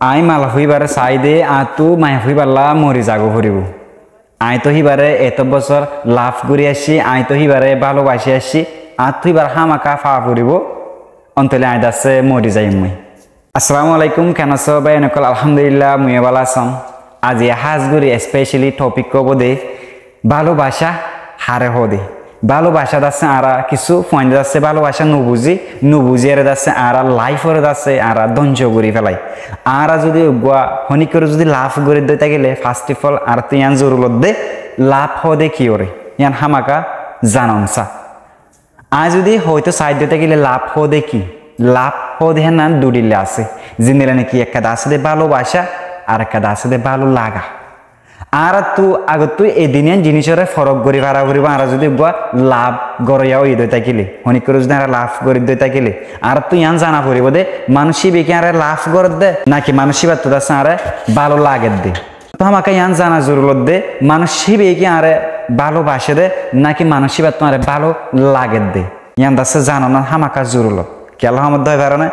I মালা হইবারে চাই দে আতু মাই হইবারলা মরি যাগো হরিব আই তো হিবারে এত বছর লাভ করে আসছি আই তো হিবারে ভালোবাসি আসছি আর তুই বার হামাকা ফা ফুরিব অন্তলে আই দাসে মরি যাই মুই আসসালামু আলাইকুম কেন আছো ভাই নকল আলহামদুলিল্লাহ মুই ভালো আছাম আজ হাজগুড়ি স্পেশালি টপিক কব দে ভালোবাসা হারে হদে ভালোবাসা দাসে আরা কিছু পয়েন্ট দাসে ভালোবাসা নুবুজি এর দাসে আরা লাইফের দাসে আরা ধৈর্য করি ফেলাই আরা যদি হনি করে যদি লাভ করে দিতে গেলে ফার্স্ট অফ অল আর তুই ইয়ান জরুরত দে লাভ হদে কি ওরে ইয়ান হামাকা জানমসা আজ যদি হয়তো সাইড দিতে গেলে লাভ হদে কি লাভ হদে না দুডিলে আছে জিনিলে নাকি একটা দাসে দে ভালোবাসা আর একটা দাসে দে ভালো লাগা আর তুই এদিনিয়ান জিনিসের ফরক করি ভাড়া করিব আর যদি লাভ গড়াইয়াও ঈদ থাকিলে হনি করে যদি আর লাভ করি দই থাকিলে আর তুই ইয়ান জানা পড়িব দে মানুষই বেকি আর লাভ করে দে নাকি মানুষই বা তোর আর ভালো লাগে দে তো আমাকে ইয়ান জানা জরুরত দে মানুষই বেকি আর ভালোবাসে দে নাকি মানুষই বা তোমার ভালো লাগে দে ইয়ান দাসে জানো না হামাকা জরুরত কেলা আমার দয় কারণে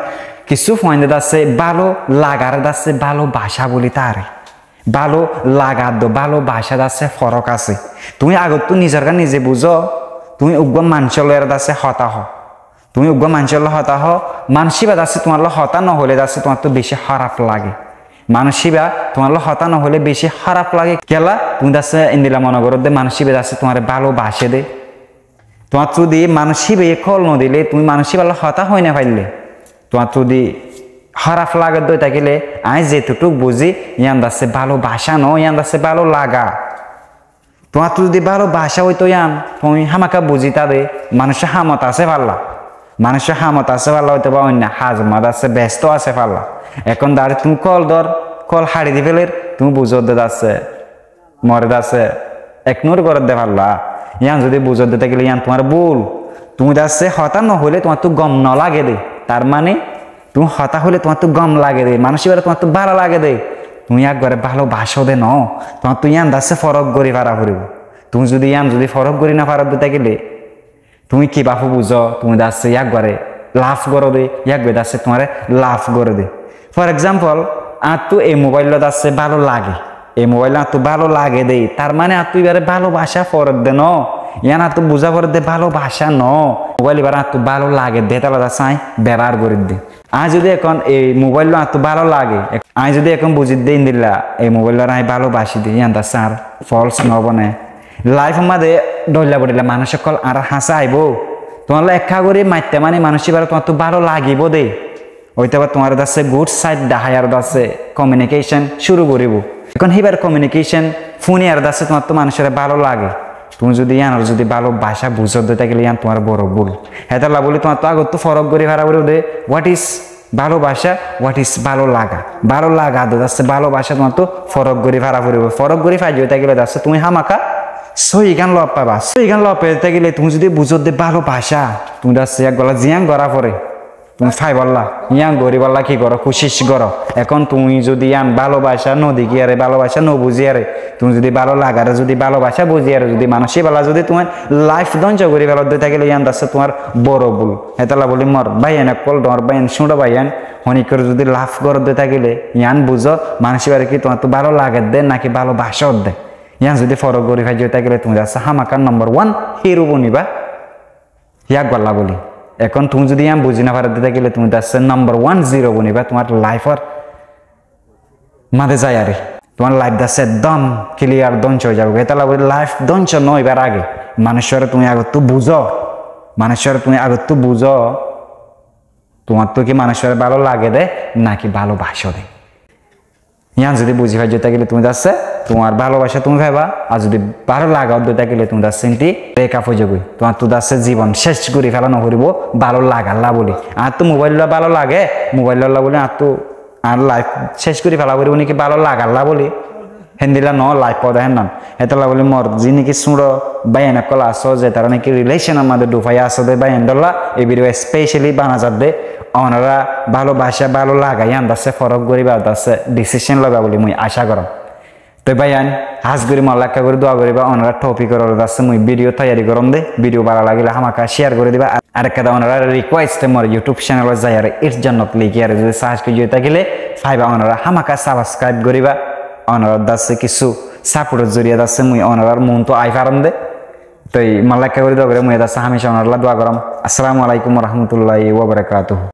কিছু পয়েন্ট আছে ভালো লাগার দাসে ভালোবাসা বলি তারে ভালো লাগার দো ভালোবাসা দাসে ফরক আছে তুমি আগত তো নিজের কা নিজে বুঝো তুমি উগ্র মানুষের দাসে হতাহ তুমি উগ্র মানুষের হতাহ মানসিবা দাসে তোমার হতা নহলে দাসে তোমার তো বেশি খারাপ লাগে মানসিবা তোমার হতা নহলে বেশি খারাপ লাগে কেলা তুমি দাসে ইন্দিলা মনগর দে মানসিবা দাসে তোমার ভালোবাসে দে তোমার যদি মানসিবে কল নদিলে তুমি মানসিবা হতা হয় না পাইলে তোমার যদি খারাপ লাগে দই থাকিলে আই যেটুক বুঝি ইয়ান দাসে ভালোবাসা ন ইয়ান দাসে ভালো লাগা তোমার তো যদি ভালোবাসা হইতো ইয়ান তুমি হামাকা বুঝি তাদে মানুষের হামত আছে পারলা মানুষের হামত আছে পারলা হইতো বা অন্য হাজমাত আছে ব্যস্ত আছে পারলা এখন দাঁড়িয়ে তুমি কল হাড়ি দি ফেলে তুমি বুঝো দে আছে মরে দাসে একনোর করে দে পারলা ইয়ান যদি বুঝো দে থাকিলে ইয়ান তোমার ভুল তুমি দাসে হতা নহলে তোমার তো গম ন লাগে দে তার মানে তুমি হতা হলে তোমার তো গম লাগে দে মানুষের তোমার তো ভালো লাগে দে তুমি একবারে ভালোবাসো দে ন তোমার তো ইয়ান দাসে ফরক করি পারা ফুরিব তুমি যদি ইয়ান যদি ফরক করি না পারা দিতে গেলে তুমি কি বাপু বুঝো তুমি দাসে একবারে লাভ করো দে একবারে দাসে তোমার লাভ করে দে ফর এক্সাম্পল আর তো এই মোবাইল দাসে ভালো লাগে এই মোবাইল আর তো ভালো লাগে দে তার মানে আর তুই এবারে ভালোবাসা ফরক দে ন ইয়ান আর তো বুঝা করে দে ভালোবাসা ন মোবাইল এবার আর তো ভালো লাগে দে তাহলে দাসাই ব্যবহার করে দে আজ যদি এখন এই মোবাইল এত ভালো লাগে আজ যদি এখন বুঝি দিন দিলা এই মোবাইল আমি ভালোবাসি দিই ইয়ান দাসে আর ফলস নবনে লাইফ আমাদের ডইলা পড়িলা মানুষ সকল আর হাসা আইব তোমার একা করে মারতে মানে মানুষ এবার তোমার তো ভালো লাগিব দে ওইটা আবার তোমার দাসে গুড সাইড ডাহায়ার দাসে কমিউনিকেশন শুরু করিব এখন সেইবার কমিউনিকেশন ফোনে আর দাসে তোমার তো মানুষের ভালো লাগে তুমি যদি ইয়ানোর যদি ভালোবাসা বুঝো দিতে গেলে ইয়ান তোমার বড় ভুল হেতালা বলি তোমার তো আগত তো ফরক করে ভাড়া করে দে হোয়াট ইজ ভালোবাসা হোয়াট ইজ ভালো লাগা দাসে ভালোবাসা তোমার তো ফরক করে ভাড়া করিব ফরক করে ফাই যেতে গেলে দাসে তুমি হামাকা সহি গান লব পাবা সহি গান লব পেতে গেলে তুমি যদি বুঝো দে ভালোবাসা তুমি দাসে এক গলা জিয়াং গড়া পরে তুমি ফাই বললা ইয়াং গরি বললা কি করো কোশিশ করো এখন তুমি যদি ইয়ান ভালোবাসা নদী কি আরে ভালোবাসা ন বুঝি আরে তুমি যদি ভালো লাগারে যদি ভালোবাসা বুঝি আরে যদি মানুষই বলা যদি তোমার লাইফ ধ্বংস করে ফেলো দিতে গেলে ইয়ান দাসে তোমার বড় ভুল হেতালা বলি মর ভাইয়ান কল ডর ভাইয়ান শুনো ভাইয়ান হনি করে যদি লাভ করে দিতে গেলে ইয়ান বুঝো মানুষই বারে কি তোমার তো ভালো লাগে দে নাকি ভালোবাসা দে ইয়ান যদি ফরক করে খাই যেতে গেলে তুমি দাসে হামাকার নম্বর 1 হিরো বনিবা ইয়াক গল্লা বলি এখন তুমি যদি আমি বুঝি না পারে দিতে গেলে তুমি দাসে নম্বর 1 জিরো বনিবা তোমার লাইফের মাঝে যায় আরে তোমার লাইফ দাসে একদম ক্লিয়ার ধ্বংস হয়ে যাবে এতালা বলি লাইফ ধ্বংস নইবার আগে মানুষের তুমি আগত তো বুঝো মানুষের তুমি আগত তো বুঝো তোমার তো কি মানুষের ভালো লাগে দে নাকি ভালোবাসো দে ইয়ান যদি বুঝি ভাই যেতে গেলে তুমি দাসে তোমার ভালোবাসা তুমি ভাইবা আর যদি ভালো লাগাও দিতে গেলে তুমি দাসে ব্রেকআপ হয়ে যাবে তোমার তো দাসে জীবন শেষ করে ফেলানো করিব ভালো লাগাল্লা বলি আর তো মোবাইল ভালো লাগে মোবাইল বলি আর তো আর লাইফ শেষ করে ফেলা করিব নাকি ভালো লাগাল্লা বলি হেন্দিলা ন লাইফ পদা হেন নাম হেতলা বলি মর যি নাকি সুড়ো বাইন কলা আসো যে তারা নাকি রিলেশন আমাদের ডুফাই আসো দে বাইন ডল্লা এই ভিডিও স্পেশালি বানা যাত দে ওনারা ভালোবাসা ভালো লাগাই আন্দাজে ফরক করিবা দাসে ডিসিশন লগা বলি মুই আশা করম তো ভাইয়ান হাজ করি মাল্লাক্কা করে দোয়া করিবা ওনারা টপিকের দাসে মুই ভিডিও তৈরি করম দে ভিডিও ভালো লাগিলে আমাকে শেয়ার করে দিবা আর একটা ওনারা রিকোয়েস্ট মোর ইউটিউব চ্যানেলে যাই আর এর জন্য লিখি আর যদি সার্চ করে থাকিলে ফাইবা অনারা হামাকা সাবস্ক্রাইব করিবা অনারা দাসে কিছু সাপোর্টের জরিয়া দাসে মুই অনারার মন তো আই পারম দে তো মাল্লাকা করে দাও করে মুই দাসে হামেশা অনারলা দোয়া করাম। আসসালামু আলাইকুম ওয়া রাহমাতুল্লাহি ওয়া বারাকাতুহু।